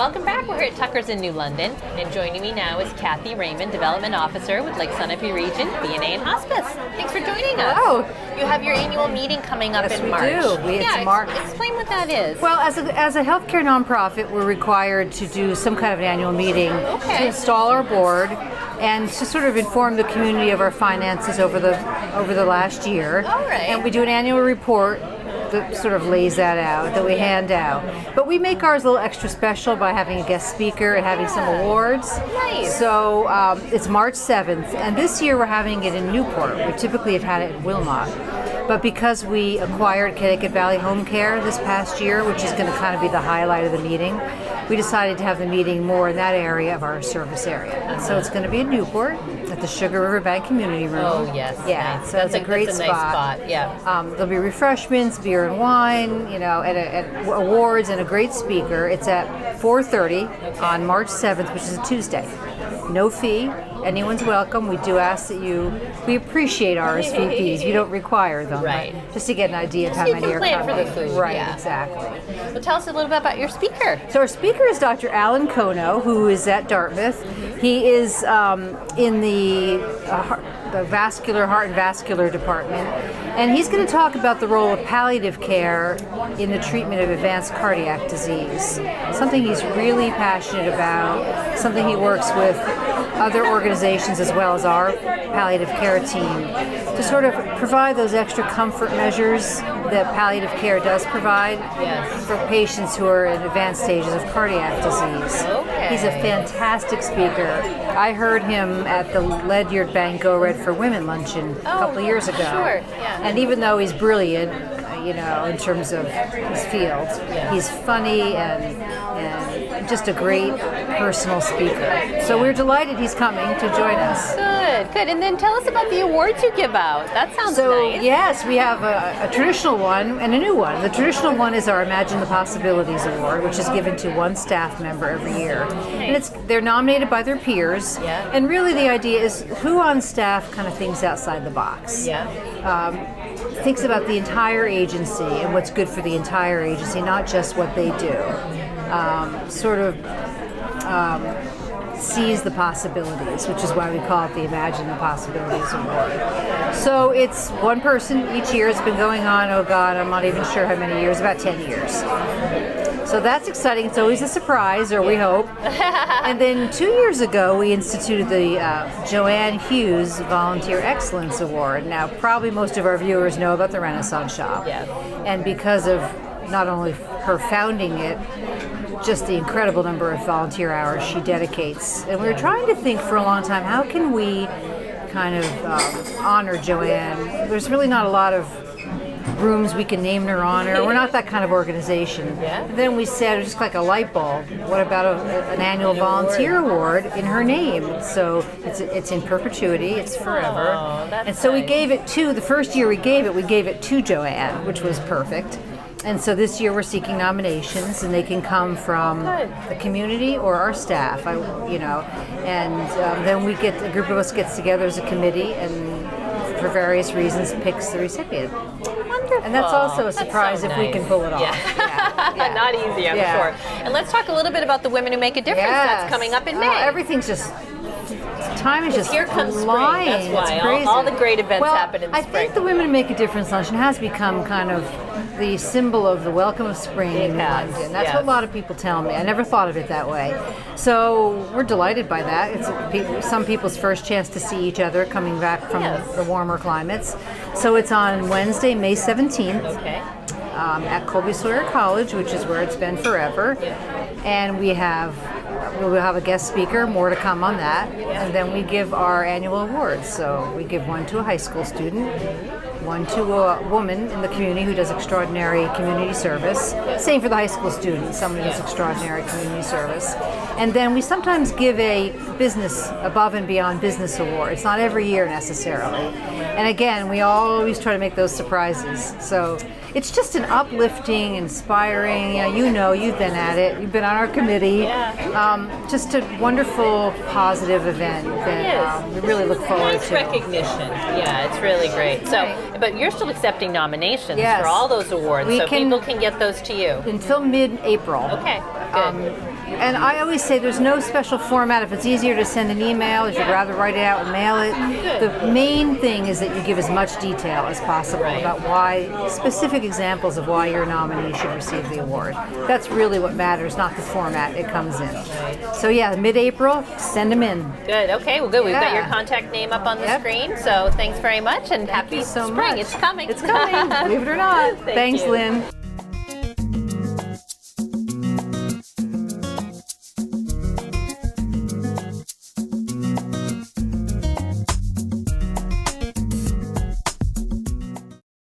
Welcome back. We're here at Tucker's in New London, and joining me now is Cathy Raymond, Development Officer with Lake Sunapee Region, VNA and Hospice. Thanks for joining us. Hello. You have your annual meeting coming up in March. Yes, we do. It's March. Explain what that is. Well, as a healthcare nonprofit, we're required to do some kind of an annual meeting to install our board and to sort of inform the community of our finances over the last year. All right. And we do an annual report that sort of lays that out, that we hand out. But we make ours a little extra special by having a guest speaker and having some awards. Nice. So it's March 7th, and this year we're having it in Newport. We typically have had it in Wilmot. But because we acquired Connecticut Valley Home Care this past year, which is going to kind of be the highlight of the meeting, we decided to have the meeting more in that area of our service area. So it's going to be in Newport at the Sugar River Bank Community Room. Oh, yes. Yeah, nice. so that's a great nice spot. Yeah. There'll be refreshments, beer and wine, and awards and a great speaker. It's at 4:30 on March 7th, which is a Tuesday. No fee. Anyone's welcome. We do ask that we appreciate RSVPs. We don't require them. Right. Just to get an idea of how you many can are plan coming. for the food. Right, Yeah. exactly. Well, tell us a little bit about your speaker. So our speaker is Dr. Alan Kono, who is at Dartmouth. He is in the vascular, heart and vascular department, and he's going to talk about the role of palliative care in the treatment of advanced cardiac disease. Something he's really passionate about, something he works with other organizations as well as our palliative care team to sort of provide those extra comfort measures that palliative care does provide for patients who are in advanced stages of cardiac disease. Okay. He's a fantastic speaker. I heard him at the Ledyard Bank Go Red for Women luncheon a couple of years ago. Sure, yeah. And even though he's brilliant, in terms of his field, he's funny and just a great personal speaker. So we're delighted he's coming to join us. Good. And then tell us about the awards you give out. That sounds nice. Yes, we have a traditional one and a new one. The traditional one is our Imagine the Possibilities Award, which is given to one staff member every year. And they're nominated by their peers. Yeah. And really the idea is who on staff kind of thinks outside the box. Yeah. Thinks about the entire agency and what's good for the entire agency, not just what they do. Sees the possibilities, which is why we call it the Imagine the Possibilities Award. So it's one person each year. It's been going on, oh God, I'm not even sure how many years, about 10 years. So that's exciting. It's always a surprise, or we hope. And then 2 years ago, we instituted the Joanne Hughes Volunteer Excellence Award. Now, probably most of our viewers know about the Renaissance Shop. Yeah. And because of not only her founding it, just the incredible number of volunteer hours she dedicates. And we were trying to think for a long time, how can we kind of honor Joanne? There's really not a lot of rooms we can name in her honor. We're not that kind of organization. Yeah. And then we said, just like a light bulb, what about an annual volunteer award in her name? So it's in perpetuity, it's forever. Oh, that's and so we nice. gave it the first year we gave it to Joanne, which was perfect. And so this year we're seeking nominations, and they can come from the community or our staff, and then a group of us gets together as a committee and for various reasons picks the recipient. Wonderful. And that's also a surprise so if we nice. can pull it off. Yeah. Not easy, I'm Yeah. sure. And let's talk a little bit about the Women Who Make a Difference. That's coming up in May. Everything's just, time is just Here comes flying. spring. That's why. It's crazy. All the great events happen in I spring. think the Women Who Make a Difference luncheon has become kind of the symbol of the welcome of spring in has, London. That's yes. what a lot of people tell me. I never thought of it that way. So we're delighted by that. It's some people's first chance to see each other coming back from the warmer climates. So it's on Wednesday, May 17th. Okay. At Colby Sawyer College, which is where it's been forever. And we'll have a guest speaker, more to come on that. And then we give our annual awards. So we give one to a high school student, one to a woman in the community who does extraordinary community service. Same for the high school student, somebody who does extraordinary community service. And then we sometimes give a business, above and beyond business award. It's not every year necessarily. And again, we always try to make those surprises. So it's just an uplifting, inspiring, you've been at it, you've been on our committee. Just a wonderful, positive event that we really look forward Nice to. recognition. Yeah, it's really great. So, but you're still accepting nominations Yes. for all those awards, We so can- people can get those to you. Until mid-April. Okay. And I always say there's no special format. If it's easier to send an email, if you'd rather write it out and mail it, the main thing is that you give as much detail as possible about why, specific examples of why your nominee should receive the award. That's really what matters, not the format it comes in. So yeah, mid-April, send them in. Good. Okay. Well, good. We've got your contact name up on the screen. So thanks very much, and happy so spring. much. It's coming. It's coming. Believe it or not. Thank Thanks, you. Lynn.